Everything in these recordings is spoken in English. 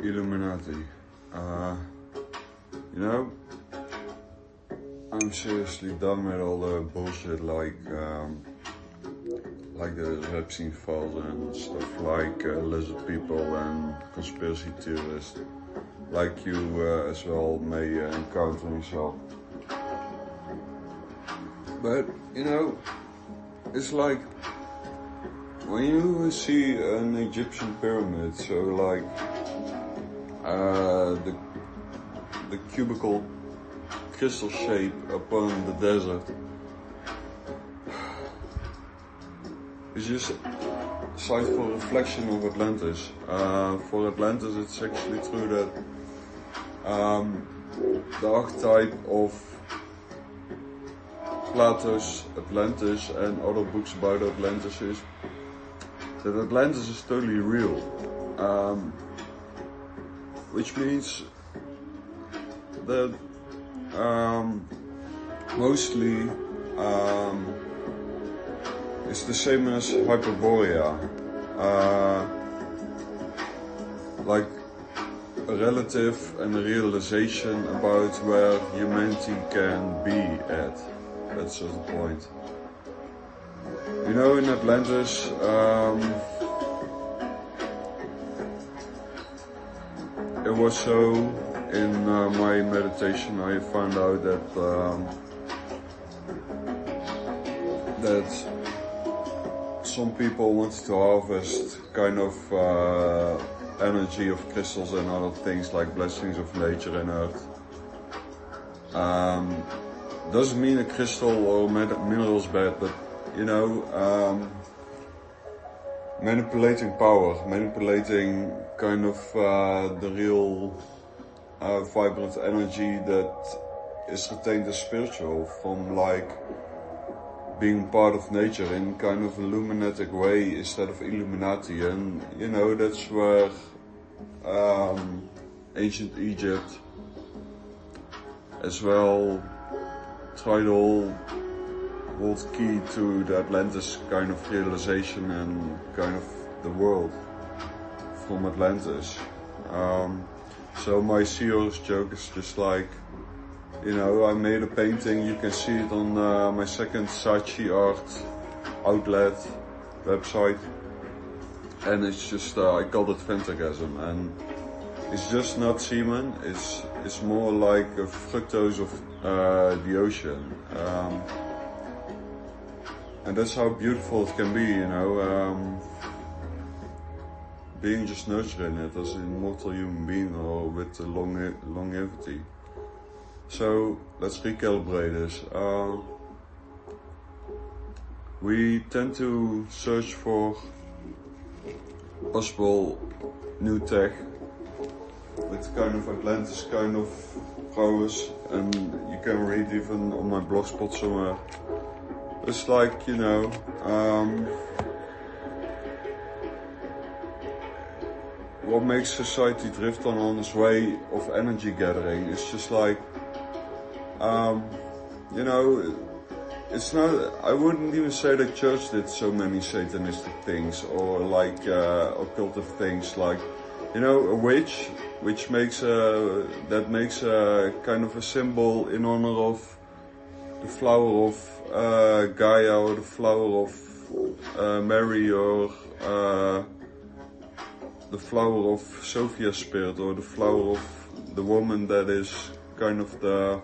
Illuminati. You know, I'm seriously done with all the bullshit like the Epstein files and stuff like lizard people and conspiracy theorists, like you as well may encounter yourself. But you know, it's like when you see an Egyptian pyramid, so like the cubical crystal shape upon the desert, it's just a sightful reflection of Atlantis. For Atlantis, it's actually true that the archetype of Plato's Atlantis and other books about Atlantis is that Atlantis is totally real, which means that mostly it's the same as Hyperborea, like a relative and a realization about where humanity can be at a certain point. You know, in Atlantis, it was so, in my meditation I found out that some people wanted to harvest kind of energy of crystals and other things like blessings of nature and earth. Doesn't mean a crystal or mineral is bad, but you know, manipulating power, manipulating kind of the real vibrant energy that is retained as spiritual from like being part of nature in kind of a luminatic way instead of Illuminati. And you know, that's where ancient Egypt as well tried to hold key to the Atlantis kind of realization and kind of the world from Atlantis. So my serious joke is just like, you know, I made a painting, you can see it on my second Saatchi art outlet website, and it's just, I called it Phantasm, and it's just not semen, it's more like a fructose of the ocean. And that's how beautiful it can be, you know, being just nurturing it as an immortal human being or with longevity. So let's recalibrate this. We tend to search for possible new tech with kind of Atlantis kind of prowess, and you can read even on my blogspot somewhere. It's like, you know, what makes society drift on its way of energy gathering is just like, you know, it's not, I wouldn't even say that church did so many satanistic things or like occultive things, like, you know, a witch, which makes that makes a kind of a symbol in honor of the flower of Gaia, or the flower of Mary, or the flower of Sophia's spirit, or the flower of the woman that is kind of the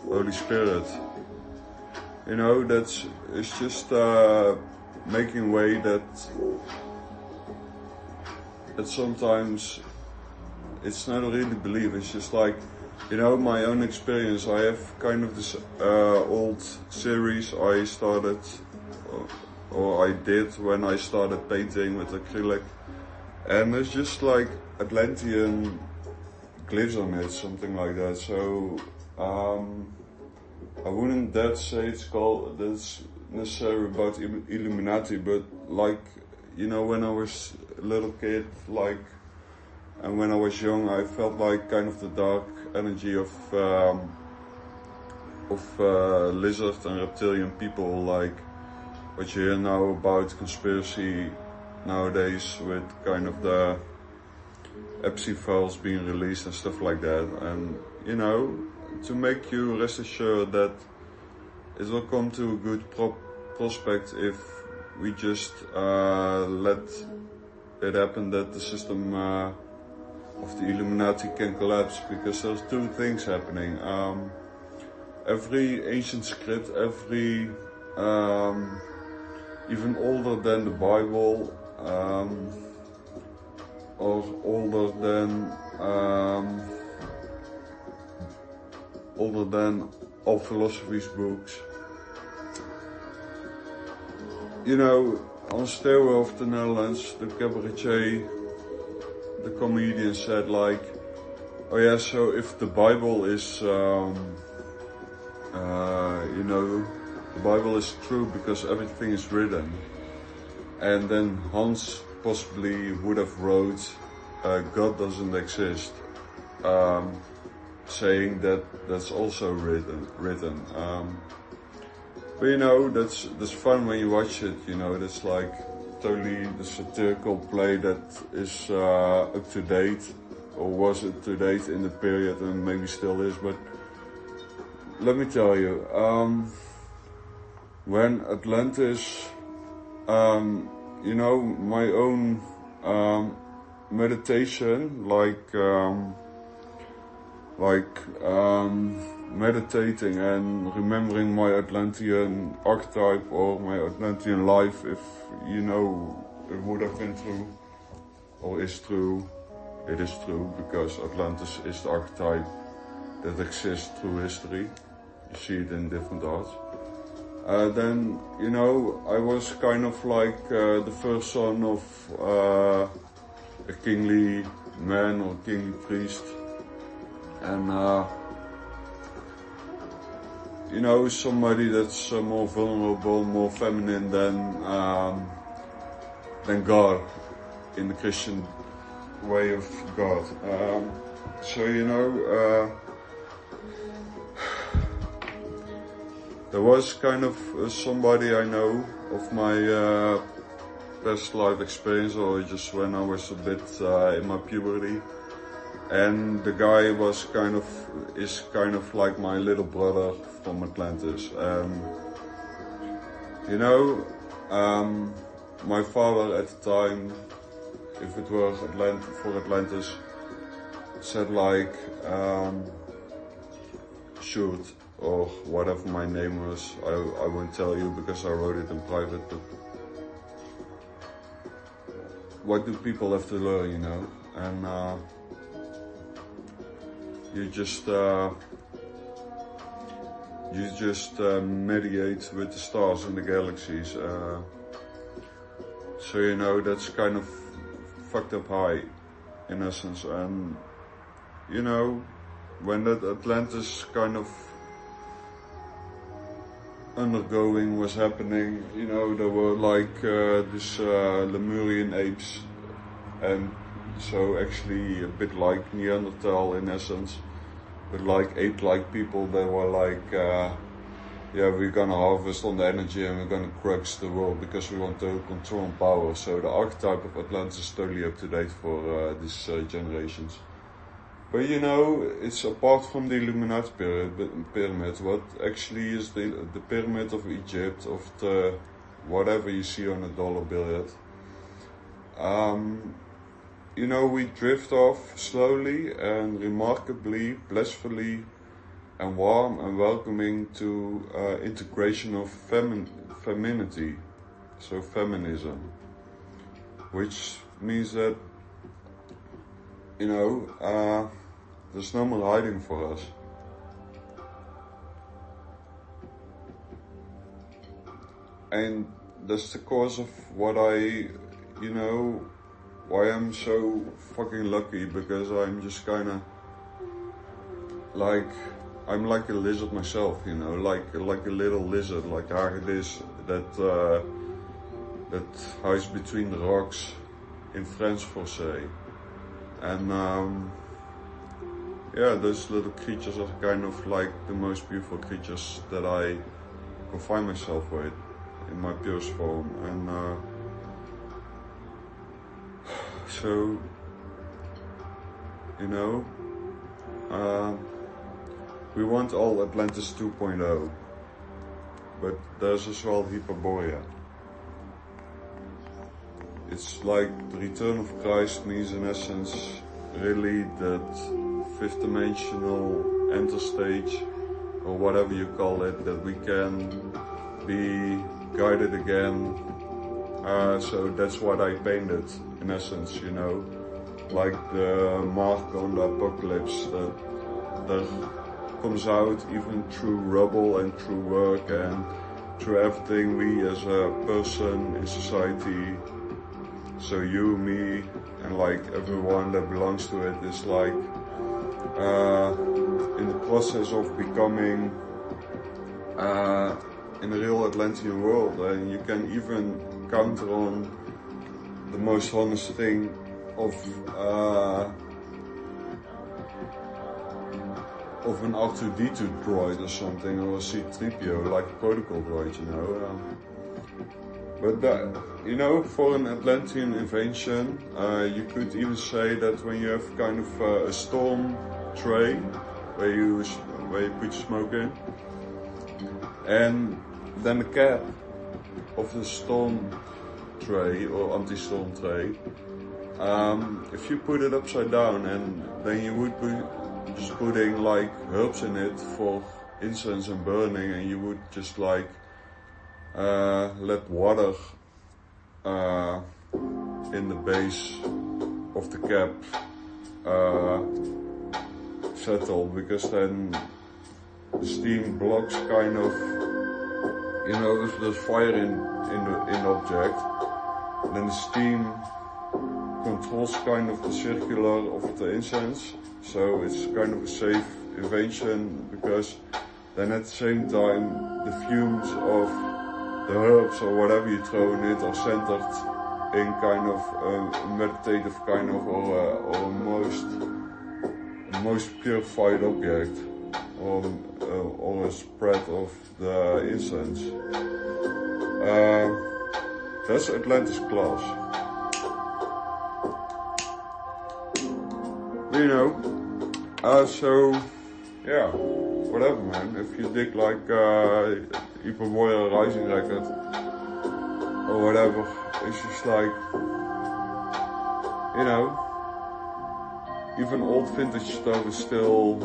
Holy Spirit. You know, it's just making way that sometimes it's not really belief, it's just like, you know, my own experience. I have kind of this old series I started, or I did when I started painting with acrylic, and there's just like Atlantean glyphs on it, something like that. So I wouldn't say that's necessarily about Illuminati, but like, you know, when I was a little kid, like, and when I was young, I felt like kind of the dark energy of lizard and reptilian people, like what you hear now about conspiracy nowadays with kind of the EPSI files being released and stuff like that. And you know, to make you rest assured that it will come to a good prospect if we just let it happen that the system of the Illuminati can collapse, because there's two things happening. Every ancient script, every even older than the Bible, or older than all philosophy's books. You know, on Stairway of the Netherlands, the cabaretier, the comedian said like, oh yeah, so if the Bible is, you know, the Bible is true because everything is written, and then Hans possibly would have wrote, God doesn't exist, saying that that's also written. But you know, that's fun when you watch it. You know, that's like totally the satirical play that is up to date, or was up to date in the period, and maybe still is. But let me tell you, when Atlantis, you know, my own meditation, meditating and remembering my Atlantean archetype or my Atlantean life, if you know it would have been true or is true, it is true, because Atlantis is the archetype that exists through history. You see it in different arts. Then, you know, I was kind of like the first son of a kingly man or kingly priest. And, you know, somebody that's more vulnerable, more feminine than God, in the Christian way of God. So, you know, there was kind of somebody I know of my past life experience, or just when I was a bit in my puberty. And the guy is kind of like my little brother from Atlantis. You know, my father at the time, if it were for Atlantis, said like, Sjoerd, or whatever my name was, I won't tell you because I wrote it in private, but what do people have to learn, you know? And you just mediate with the stars and the galaxies. So you know, that's kind of fucked up high, in essence. And you know, when that Atlantis kind of undergoing was happening, you know, there were like this Lemurian apes, and so actually a bit like Neanderthal in essence, but like ape-like people. They were like, yeah, we're gonna harvest on the energy and we're gonna crux the world because we want to control and power. So the archetype of Atlantis is totally up to date for these generations. But you know, it's apart from the Illuminati pyramid, what actually is the pyramid of Egypt, of the whatever you see on a dollar bill. You know, we drift off slowly and remarkably, blissfully and warm and welcoming to integration of femininity, so feminism, which means that, you know, there's no more hiding for us. And that's the cause of what why I'm so fucking lucky, because I'm just kinda like, I'm like a lizard myself, you know, like a little lizard, like Hagedis that hides between the rocks in France, for say. And yeah, those little creatures are kind of like the most beautiful creatures that I confine myself with in my purest form. And So, you know, we want all Atlantis 2.0, but there's as well Hyperborea. It's like the return of Christ means in essence really that fifth dimensional enter stage, or whatever you call it, that we can be guided again. So that's what I painted in essence, you know, like the mark on the apocalypse that comes out even through rubble and through work and through everything we as a person in society. So you, me, and like everyone that belongs to it is like in the process of becoming in a real Atlantean world, and you can even counter on the most honest thing of an R2-D2 droid or something, or a C-3PO, like a protocol droid, you know. But you know, for an Atlantean invention, you could even say that when you have kind of a storm tray where you put smoke in, and then the cap of the storm tray or anti-storm tray, if you put it upside down, and then you would be just putting like herbs in it for incense and burning, and you would just like let water in the base of the cap settle, because then the steam blocks kind of, you know, if there's fire in the object, then the steam controls kind of the circular of the incense. So it's kind of a safe invention, because then at the same time the fumes of the herbs or whatever you throw in it are centered in kind of a meditative kind of, or a most purified object, or a spread of the incense. That's Atlantis class. You know, so yeah, whatever, man. If you dig like Hyperborea Rising record or whatever, it's just like, you know, even old vintage stuff is still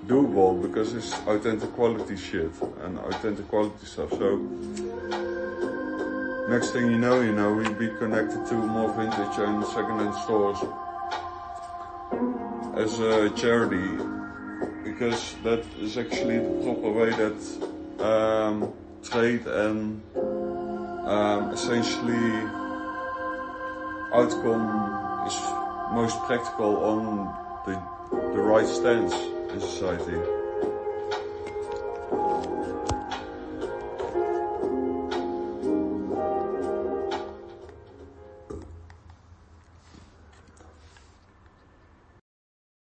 doable, because it's authentic quality shit and authentic quality stuff. So next thing you know, we'll be connected to more vintage and second-hand stores as a charity, because that is actually the proper way that trade and essentially outcome is most practical on the right stance in society.